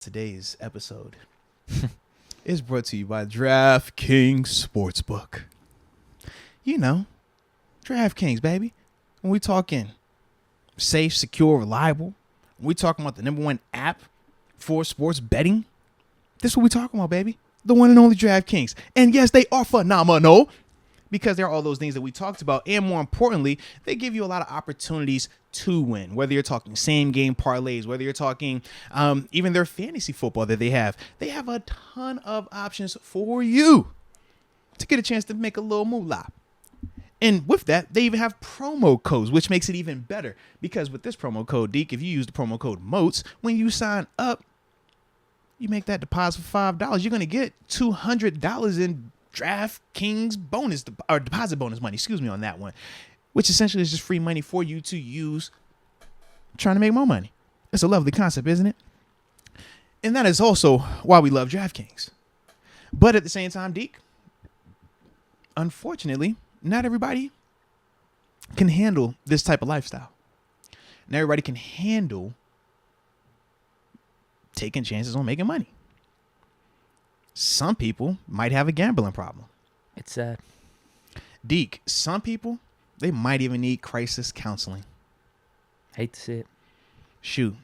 Today's episode is brought to you by DraftKings Sportsbook. You know, DraftKings, baby. When we talking safe, secure, reliable, when we talking about the number one app for sports betting, this is what we talking about, baby. The one and only DraftKings. And yes, they are phenomenal because there are all those things that we talked about. And more importantly, they give you a lot of opportunities to win, whether you're talking same game parlays, whether you're talking even their fantasy football that they have a ton of options for you to get a chance to make a little moolah. And with that, they even have promo codes, which makes it even better because with this promo code, Deke, if you use the promo code MOATS, when you sign up, you make that deposit for $5, you're going to get $200 in DraftKings bonus or deposit bonus money, on that one, which essentially is just free money for you to use trying to make more money. It's a lovely concept, isn't it? And that is also why we love DraftKings. But at the same time, Deke, unfortunately, not everybody can handle this type of lifestyle. Not everybody can handle taking chances on making money. Some people might have a gambling problem. It's sad. Deke, some people, they might even need crisis counseling. Hate to see it. Shoot,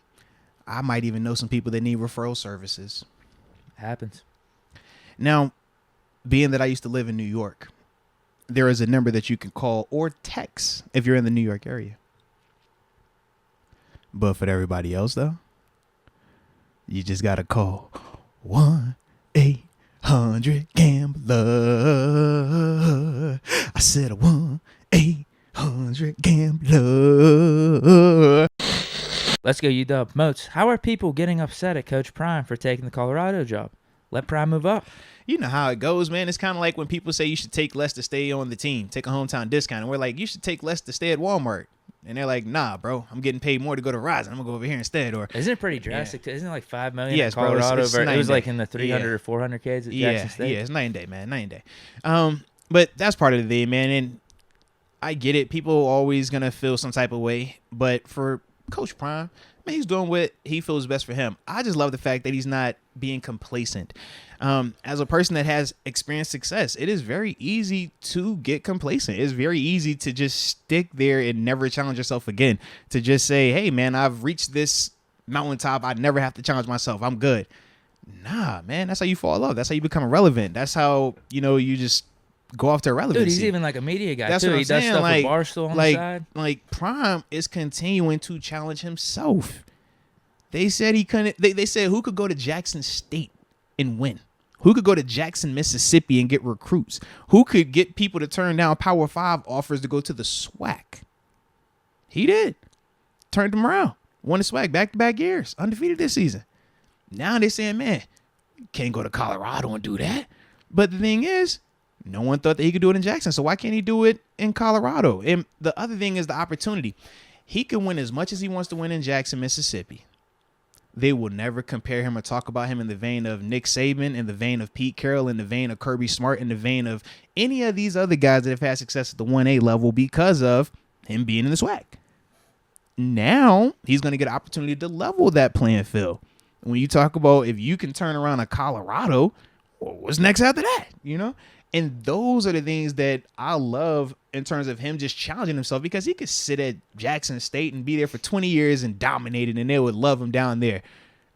I might even know some people that need referral services. Happens. Now, being that I used to live in New York, there is a number that you can call or text if you're in the New York area. But for everybody else, though, you just got to call 1-800-GAMBLER. I said 1-800-GAMBLER. Let's go, UW. Moats, how are people getting upset at Coach Prime for taking the Colorado job? Let Prime move up. You know how it goes, man. It's kind of like when people say you should take less to stay on the team, take a hometown discount. And we're like, you should take less to stay at Walmart. And they're like, nah, bro, I'm getting paid more to go to Verizon. I'm going to go over here instead. Or isn't it pretty drastic? Yeah. Isn't it like $5 million yes, in Colorado? Bro, it's it was like in the 300 or 400Ks at Jackson State. Yeah, it's night and day, man. Night and day. But that's part of the day, man. And I get it. People are always going to feel some type of way. But for Coach Prime, man, he's doing what he feels best for him. I just love the fact that he's not being complacent. As a person that has experienced success, it is very easy to get complacent. It's very easy to just stick there and never challenge yourself again. To just say, hey, man, I've reached this mountaintop. I never have to challenge myself. I'm good. Nah, man, that's how you fall off. That's how you become irrelevant. That's how, you just go off to irrelevancy. Dude, he's even like a media guy, that's too. What he does stuff with Barstool on the side. Like, Prime is continuing to challenge himself. They said he couldn't. They said who could go to Jackson State and win? Who could go to Jackson, Mississippi and get recruits? Who could get people to turn down Power 5 offers to go to the SWAC? He did. Turned them around. Won the SWAC back-to-back years. Undefeated this season. Now they're saying, man, can't go to Colorado and do that. But the thing is, no one thought that he could do it in Jackson. So why can't he do it in Colorado? And the other thing is the opportunity. He can win as much as he wants to win in Jackson, Mississippi. They will never compare him or talk about him in the vein of Nick Saban, in the vein of Pete Carroll, in the vein of Kirby Smart, in the vein of any of these other guys that have had success at the 1A level because of him being in the SWAC. Now he's going to get an opportunity to level that playing field. When you talk about if you can turn around a Colorado, well, what's next after that? And those are the things that I love in terms of him just challenging himself, because he could sit at Jackson State and be there for 20 years and dominate it, and they would love him down there.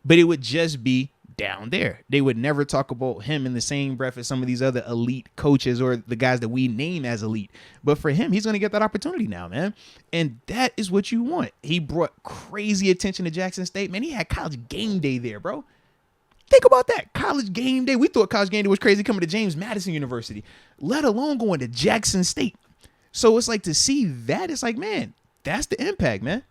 But it would just be down there. They would never talk about him in the same breath as some of these other elite coaches or the guys that we name as elite. But for him, he's going to get that opportunity now, man. And that is what you want. He brought crazy attention to Jackson State. Man, he had College Game Day there, bro. Think about that. College Game Day. We thought College Game Day was crazy coming to James Madison University, let alone going to Jackson State. So it's like to see that, it's like, man, that's the impact, man.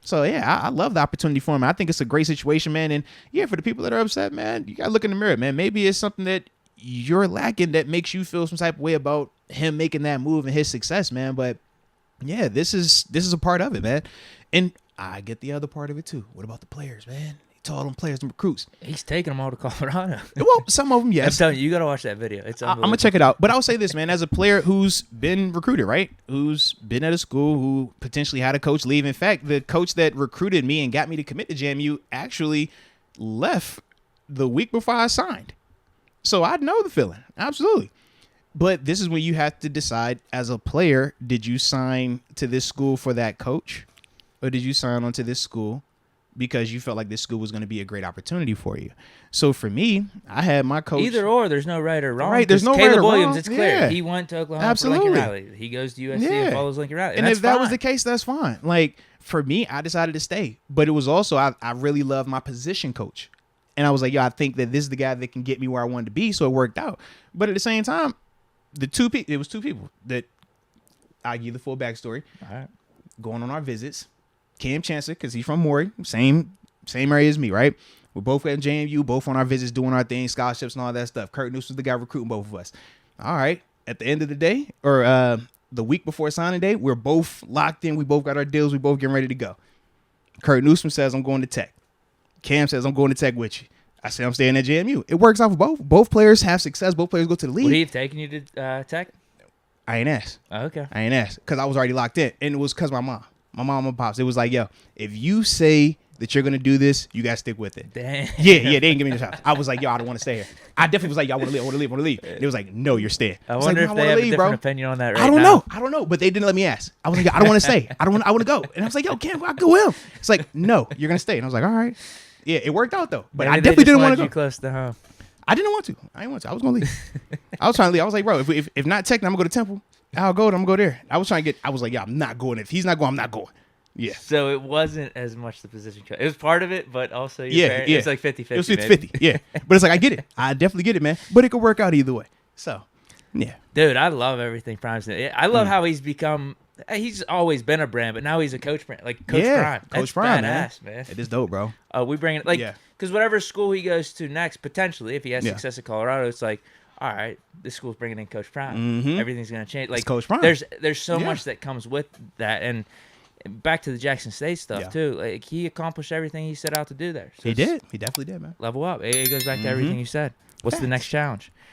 So, yeah, I love the opportunity for him. I think it's a great situation, man. And, yeah, for the people that are upset, man, you got to look in the mirror, man. Maybe it's something that you're lacking that makes you feel some type of way about him making that move and his success, man. But, yeah, this is a part of it, man. And I get the other part of it, too. What about the players, man? To all them players and recruits. He's taking them all to Colorado. Well, some of them, yes. I'm telling you, you got to watch that video. It's I'm going to check it out. But I'll say this, man, as a player who's been recruited, right? Who's been at a school, who potentially had a coach leave. In fact, the coach that recruited me and got me to commit to JMU actually left the week before I signed. So I know the feeling. Absolutely. But this is when you have to decide as a player, did you sign to this school for that coach? Or did you sign on to this school because you felt like this school was going to be a great opportunity for you? So for me, I had my coach. Either or, there's no right or wrong. Right, there's no Caleb right or Williams, wrong. it's clear. Yeah. He went to Oklahoma Absolutely. for Lincoln Riley. He goes to USC and follows Lincoln Riley. And that's if that was fine. the case, that's fine. Like, for me, I decided to stay. But it was also, I really loved my position coach. And I was like, yo, I think that this is the guy that can get me where I wanted to be. So it worked out. But at the same time, it was two people that I'll give you the full backstory. All right. Going on our visits. Cam Chancellor, because he's from Maury, same area as me, right? We're both at JMU, both on our visits, doing our thing, scholarships and all that stuff. Kurt Noose was the guy recruiting both of us. All right. At the end of the day, or the week before signing day, we're both locked in. We both got our deals. We both getting ready to go. Kurt Newsom says, I'm going to Tech. Cam says, I'm going to Tech with you. I say, I'm staying at JMU. It works out for both. Both players have success. Both players go to the league. Would he have taken you to Tech? I ain't asked. Oh, okay. I ain't asked because I was already locked in. And it was because my mom and pops. It was like, yo, if you say that you're going to do this, you got to stick with it. Damn. Yeah, they didn't give me the chance. I was like, yo, I don't want to stay here. I definitely was like, yo, I want to leave. And it was like, no, you're staying. I was wonder like, if no, they have a leave, different bro. opinion on that right I don't now. know. But they didn't let me ask. I was like, yo, I don't want to stay. I want to go. And I was like, yo, Cam, I go with him. It's like, no, you're going to stay. And I was like, all right. Yeah, it worked out, though. But Maybe I they definitely just didn't want wanted to go. you close to home. I didn't want to. I didn't want to. I was going to leave. I was trying to leave. I was like, bro, if not Tech, then I'm going to go to Temple. I'll go. I'm going to go there. I was like, yeah, I'm not going. If he's not going, I'm not going. Yeah. So it wasn't as much the position coach. It was part of it, but also Yeah. it's like 50-50. It was 50-50. Yeah. But it's like, I get it. I definitely get it, man. But it could work out either way. So, yeah. Dude, I love everything Prime's doing. I love how he's become. He's always been a brand, but now he's a coach brand, like Coach Prime. That's Coach Prime, badass, man. It is dope, bro. We bring it like Yeah. because whatever school he goes to next, potentially, if he has Yeah. success at Colorado, it's like, all right, this school's bringing in Coach Prime. Mhm. Everything's gonna change. Like It's Coach Prime. There's so Yeah. much that comes with that, and back to the Jackson State stuff Yeah. too. Like he accomplished everything he set out to do there. So He it's did. He definitely did, man. level up. It goes back to everything you said. What's the Facts. next challenge?